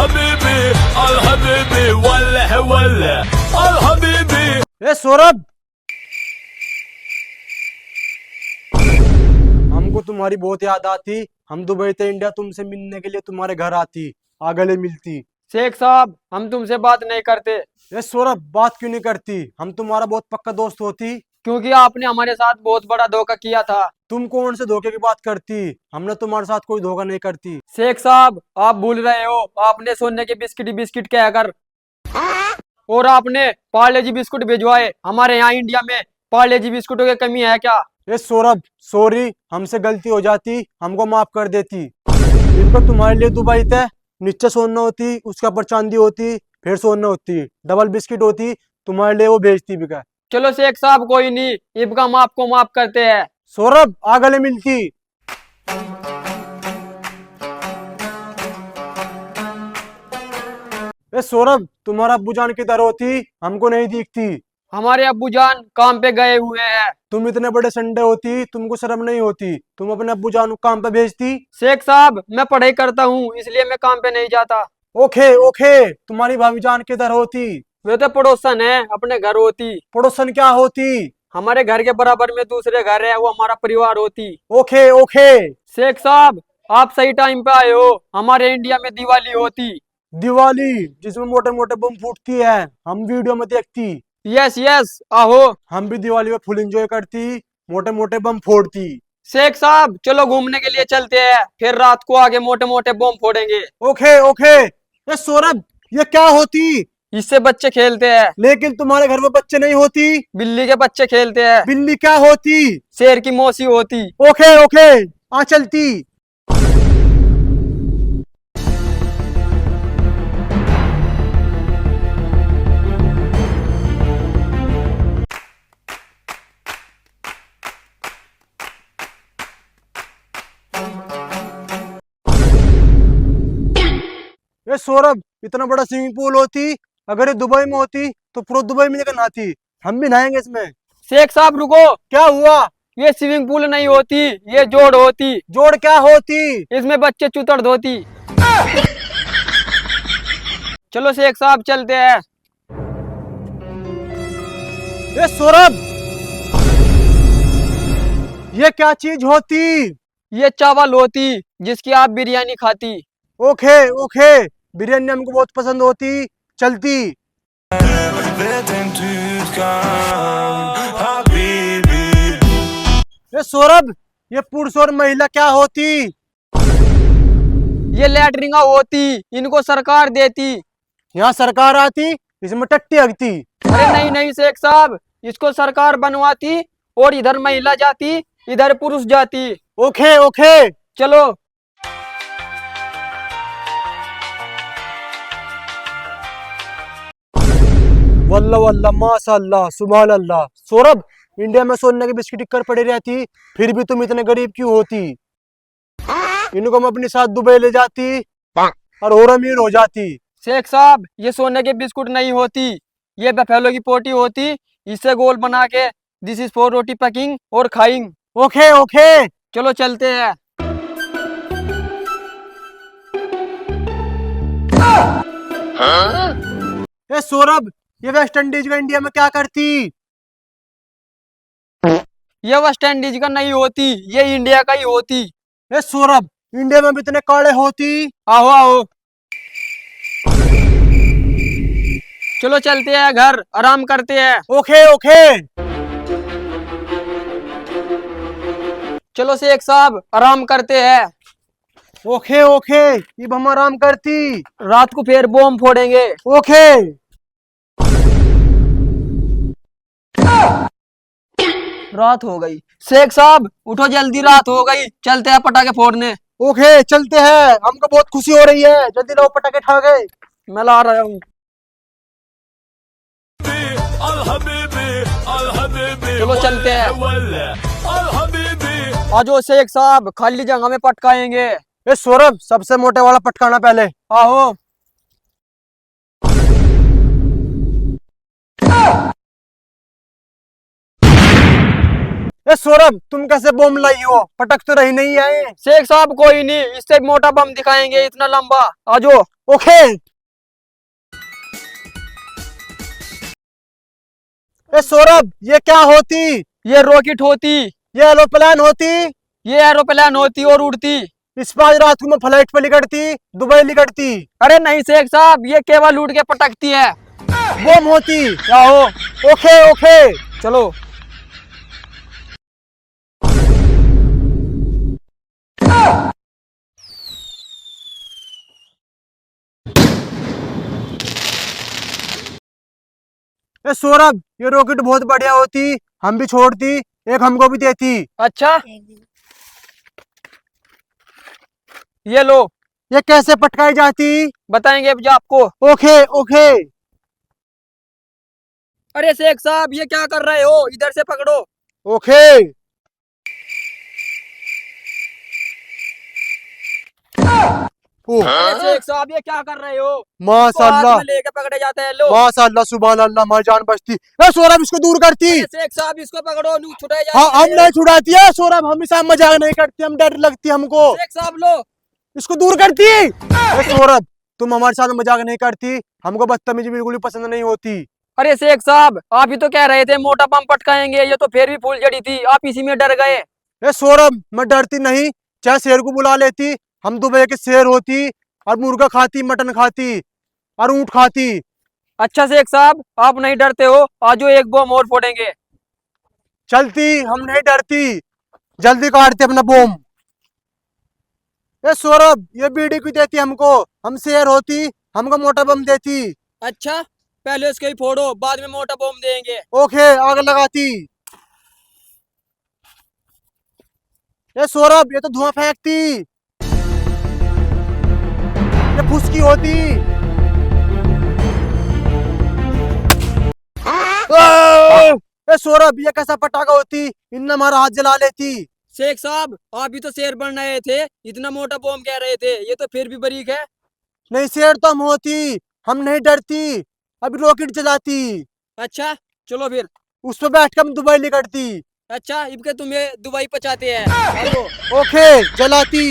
हबीबी अल हबीबी वल्लह वल्लह अल हबीबी। ए सौरभ, हमको तुम्हारी बहुत याद आती। हम दुबई थे इंडिया, तुमसे मिलने के लिए तुम्हारे घर आती, आ गले मिलती। शेख साहब, हम तुमसे बात नहीं करते ए सौरभ, बात क्यों नहीं करती? हम तुम्हारा बहुत पक्का दोस्त होती। क्योंकि आपने हमारे साथ बहुत बड़ा धोखा किया था। तुम कौन से धोखे की बात करती? हमने तुम्हारे साथ कोई धोखा नहीं करती। शेख साहब, आप भूल रहे हो, आपने सोने के बिस्किट बिस्किट कहकर और आपने पार्ले जी बिस्कुट भिजवाए हमारे यहाँ इंडिया में। पार्ले जी बिस्कुटों की कमी है क्या? ए सौरभ, सॉरी, हमसे गलती हो जाती, हमको माफ कर देती। इनको तुम्हारे लिए दुबई थे, नीचे सोना होती, उसके ऊपर चांदी होती, फिर सोना होती, डबल बिस्किट होती, तुम्हारे लिए वो भेजती भी क्या। चलो शेख साहब, कोई नहीं, इबका हम आपको माफ करते हैं। सौरभ, आ गले मिलती। ए सौरभ, तुम्हारा अब्बू जान किधर होती? हमको नहीं दिखती। हमारे अब्बू जान काम पे गए हुए हैं। तुम इतने बड़े संडे होती, तुमको शर्म नहीं होती? तुम अपने अब्बू जान को काम पे भेजती। शेख साहब, मैं पढ़ाई करता हूँ, इसलिए मैं काम पे नहीं जाता। ओखे ओखे, तुम्हारी भाभी जान किधर होती? वे तो पड़ोसन है, अपने घर होती। पड़ोसन क्या होती? हमारे घर के बराबर में दूसरे घर है, वो हमारा परिवार होती। ओखे ओखे। शेख साहब, आप सही टाइम पे आए हो। हमारे इंडिया में दिवाली होती। दिवाली जिसमें मोटे मोटे बम फूटती है, हम वीडियो में देखती। यस यस, आहो। हम भी दिवाली में फुल एंजॉय करती, मोटे मोटे बम फोड़ती। शेख साहब, चलो घूमने के लिए चलते हैं, फिर रात को आगे मोटे मोटे बम फोड़ेंगे। ओखे ओखे। ये सौरभ, ये क्या होती? इससे बच्चे खेलते हैं। लेकिन तुम्हारे घर में बच्चे नहीं होती। बिल्ली के बच्चे खेलते हैं। बिल्ली क्या होती? शेर की मौसी होती। ओखे ओखे, आ चलती। ये सौरभ, इतना बड़ा स्विमिंग पूल होती, अगर ये दुबई में होती तो पूरा दुबई में लेकर नहाती। हम भी नहाएंगे इसमें। शेख साहब रुको, क्या हुआ? ये स्विमिंग पूल नहीं होती, ये जोड़ होती। जोड़ क्या होती? इसमें बच्चे चुतड़ धोती। चलो शेख साहब, चलते हैं। ये सौरभ, ये क्या चीज होती? ये चावल होती, जिसकी आप बिरयानी खाती। ओखे ओखे, बिरयानी हमको बहुत पसंद होती, चलती। ये सौरभ, ये पुरुष और महिला क्या होती? ये लैटरिंगा होती, इनको सरकार देती। यहाँ सरकार आती, इसमें टट्टी हगती। अरे नहीं नहीं शेख साहब, इसको सरकार बनवाती और इधर महिला जाती, इधर पुरुष जाती। ओखे ओखे। चलो। वल्ला वल्ला, माशाअल्लाह, सुभान अल्लाह। सौरभ, इंडिया में सोने की बिस्किट कर पड़ी रहती, फिर भी तुम इतने गरीब क्यों होती? इनको मैं अपने साथ दुबई ले जाती और अमीर हो जाती। शेख साहब, ये सोने के बिस्कुट नहीं होती, ये बफेलो की पोटी होती। इससे गोल बना के this is for roti packing और खाइंग। ओखे ओखे। चलो चलते हैं। ए सौरभ, ये वेस्ट इंडीज का इंडिया में क्या करती? ये वेस्ट इंडीज का नहीं होती, ये इंडिया का ही होती। ए सौरभ, इंडिया में भी इतने काले होती। आओ आओ। चलो चलते हैं घर, आराम करते हैं। ओखे ओखे। चलो शेख साहब, आराम करते हैं। ओखे ओखे, अब हम आराम करती। रात को फिर बम फोड़ेंगे। ओखे। रात हो गई। शेख साहब उठो जल्दी, रात हो गई, चलते हैं पटाखे फोड़ने। ओखे, चलते हैं, हमको बहुत खुशी हो रही है, जल्दी लाओ पटाखे ठा गए। मैं ला रहा हूँ। चलो चलते हैं। आजो शेख साहब, खाली जगह में पटकाएंगे। ए सौरभ, सबसे मोटे वाला पटकाना पहले। आहो। ए सौरभ, तुम कैसे बम लाई हो? पटक तो रही नहीं है। शेख साहब कोई नहीं, इससे मोटा बम दिखाएंगे, इतना लंबा। आजो। ओके। ए सौरभ, ये क्या होती? ये रॉकेट होती, ये एरोप्लेन होती? ये एरोप्लेन होती और उड़ती। इस पर आज रात को मैं फ्लाइट पे निकलती, दुबई निकलती। अरे नहीं शेख साहब, ये केवल उड़ के पटकती है। बम होती। क्या हो? Okay okay. चलो। ए सौरभ, ये रॉकेट बहुत बढ़िया होती, हम भी छोड़ती, एक हमको भी देती। अच्छा, ये लो। ये कैसे पटकाई जाती? बताएंगे अभी आपको। Okay okay. अरे शेख साहब, ये क्या कर रहे हो? इधर से पकड़ो। ओके। ओह, अरे शेख साहब, ये क्या कर रहे हो? इसको हाथ माशाल्लाह में लेके पकड़े जाते हैं। लो। माशाल्लाह, सुभान अल्लाह, हमारी जान बचती। ए सौरभ, इसको दूर करती। अरे शेख साहब, इसको पकड़ो, नू छुटाई हाँ, जाती हम है। नहीं छुड़ाती है सौरभ, हम इसे मजाक नहीं करती, हम डर लगती हमको। शेख साहब लो। इसको दूर करती। ए सौरभ, तुम हमारे साथ मजाक नहीं करती, हमको बदतमीजी बिल्कुल भी पसंद नहीं होती। अरे शेख साहब, आप ही तो कह रहे थे मोटा बम पटकाएंगे, ये तो फिर भी फूल जड़ी थी, आप इसी में डर गए। ए सौरभ, मैं डरती नहीं, चाहे शेर को बुला लेती, हम दुबई के शेर होती, और मुर्गा खाती, मटन खाती, और ऊँट खाती। अच्छा शेख साहब, आप नहीं डरते हो? आजो एक बम और फोड़ेंगे। चलती, हम नहीं डरती, जल्दी काटते अपना बोम। ए सौरभ, ये बीड़ी क्यों देती हमको? हम शेर होती, हमको मोटा बम देती। अच्छा, पहले इसको ही फोड़ो, बाद में मोटा बम देंगे। ओके, आग लगाती। ए सौरभ, ये तो धुआं फेंकती, ये फुसकी होती। ए सौरभ, ये कैसा पटाखा होती, इनने हमारा हाथ जला लेती। शेख साहब, आप भी तो शेर बन रहे थे, इतना मोटा बम कह रहे थे, ये तो फिर भी बारीक है। नहीं, शेर तो हम होती, हम नहीं डरती, अभी रॉकेट जलाती, अच्छा, चलो फिर। उस पर बैठ कर हम दुबई निकलती। अच्छा, इनके तुम्हें दुबई पहुंचाते हैं। आओ। ओके, जलाती।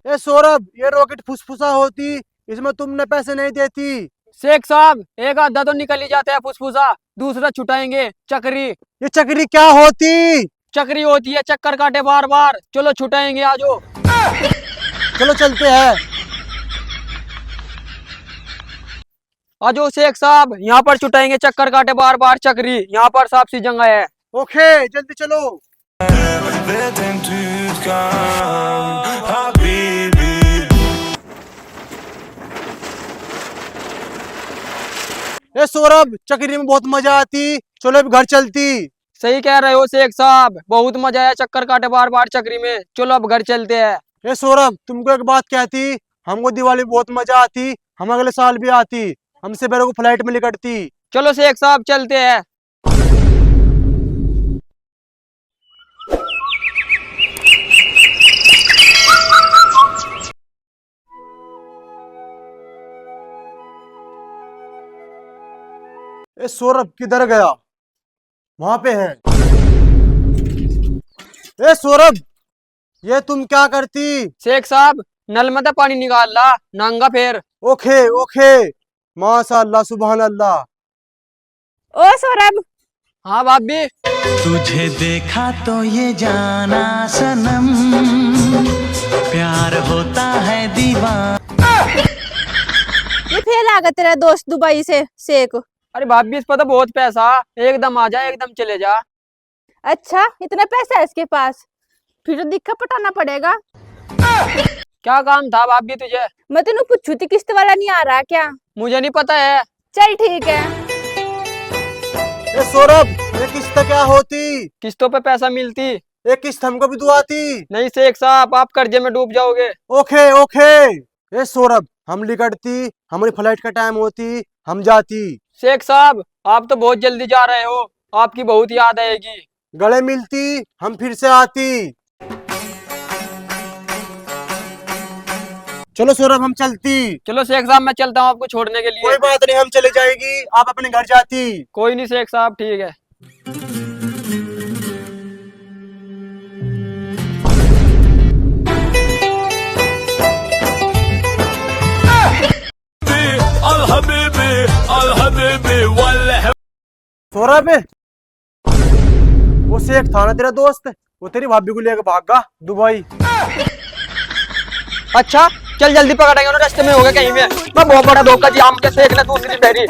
ए सौरभ, ये रॉकेट फुसफुसा होती, इसमें तुमने पैसे नहीं देती। शेख साहब, एक आधा तो निकल ही जाता है फुसफुसा, दूसरा छुटाएंगे। चक्री। ये चक्री क्या होती? चक्री होती है, चक्कर काटे बार बार। चलो छुटाएंगे, आजो। चलो चलते हैं। आजो शेख साहब, यहाँ पर छुटाएंगे, चक्कर काटे बार बार चक्री, यहाँ पर सांप सी जगह है। ओके, जल्दी चलो। Vedem tütkam Habibi ए सौरभ, चक्री में बहुत मजा आती, चलो अब घर चलती। सही कह रहे हो शेख साहब, बहुत मजा आया चक्कर काटे बार बार चक्री में। चलो अब घर चलते हैं। ए सौरभ, तुमको एक बात कहती, हमको दिवाली में बहुत मजा आती, हम अगले साल भी आती, हमसे मेरे को फ्लाइट में निकलती। चलो शेख साहब, चलते हैं। ए सौरभ, किधर गया? वहां पे है। ए सौरभ, ये तुम क्या करती? शेख साहब, नल में तो पानी निकाल ला, नांगा फिर। ओके ओके, माशाल्लाह, सुभान अल्लाह। ओ सौरभ, हाँ भाभी। तुझे देखा तो ये जाना सनम, प्यार होता है दीवाना। ये फेल आ गया तेरा दोस्त दुबई से शेख। अरे भाभी, इस पर तो बहुत पैसा, एकदम आ जा, एकदम चले जा। अच्छा, इतना पैसा है इसके पास, फिर तो दिक्कत पटाना पड़ेगा। क्या काम था भाभी तुझे? मैं तेनू पूछू थी, किस्त वाला नहीं आ रहा क्या? मुझे नहीं पता है। चल ठीक है। ए सौरभ, ये किस्त क्या होती? किस्तों पे पैसा मिलती। ये किस्त हमको भी दुआती। नहीं शेख साहब, आप कर्जे में डूब जाओगे। Okay okay. ए सौरभ, हम निकलती, हमारी फ्लाइट का टाइम होती, हम जाती। शेख साहब, आप तो बहुत जल्दी जा रहे हो, आपकी बहुत याद आएगी। गले मिलती, हम फिर से आती। चलो सौरभ हम चलती। चलो शेख साहब मैं चलता हूँ आपको छोड़ने के लिए। कोई बात नहीं, हम चले जाएगी, आप अपने घर जाती। कोई नहीं शेख साहब, ठीक है। Al habibi, al habibi, wal Saurabh वो शेख था ना तेरा दोस्त, वो तेरी भाभी को लेकर भाग गया दुबई। अच्छा चल जल्दी पकड़ेंगे ना, रास्ते में हो गए कहीं में। मैं बहुत बड़ा धोखा दिया हमके शेख ने दूसरी फेरी।